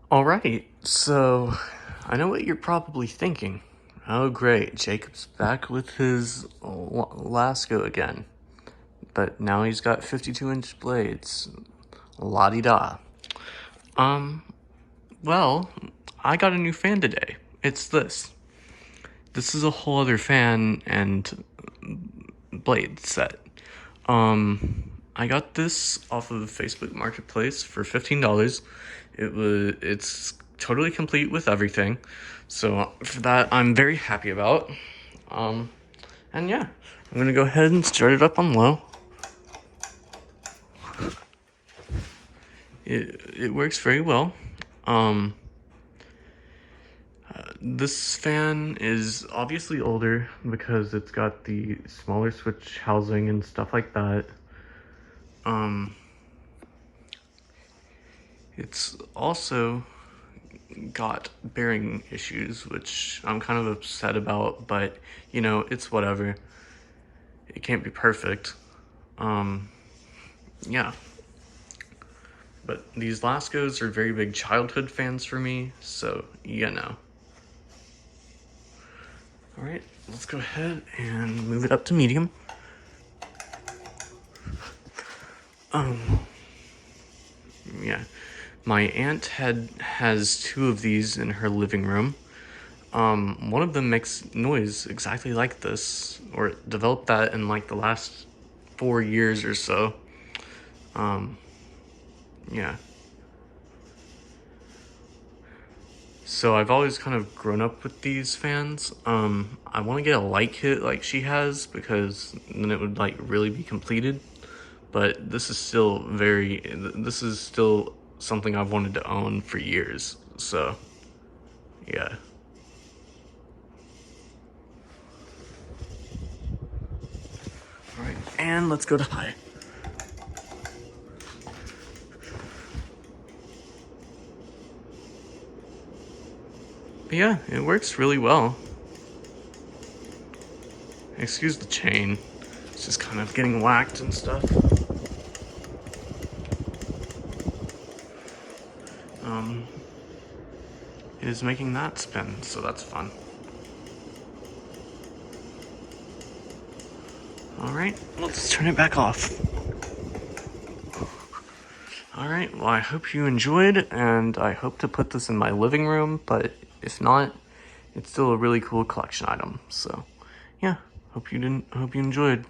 Alright, so I know what you're probably thinking. Oh great, Jacob's back with his Lasko again. But now he's got 52-inch blades. La-di-da. Um, well, I got a new fan today. It's this. This is a whole other fan and blade set. I got this off of Facebook Marketplace for $15. It's totally complete with everything. So for that, I'm very happy about. And yeah, I'm gonna go ahead and start it up on low. It works very well. This fan is obviously older because it's got the smaller switch housing and stuff like that. It's also got bearing issues, which I'm kind of upset about, but you know, it's whatever. It can't be perfect. Yeah. But these Laskos are very big childhood fans for me, so you know. Alright, let's go ahead and move it up to medium. Yeah. My aunt has two of these in her living room. One of them makes noise exactly like this, or developed that in like the last 4 years or so. Yeah. So I've always kind of grown up with these fans. I want to get a light kit like she has because then it would like really be completed. But this is still something I've wanted to own for years. So, yeah. All right, and let's go to high. But yeah, it works really well. Excuse the chain. It's just kind of getting whacked and stuff. It is making that spin, so that's fun. Alright, let's turn it back off. Alright, well I hope you enjoyed, and I hope to put this in my living room, but if not, it's still a really cool collection item. So, yeah, hope you enjoyed.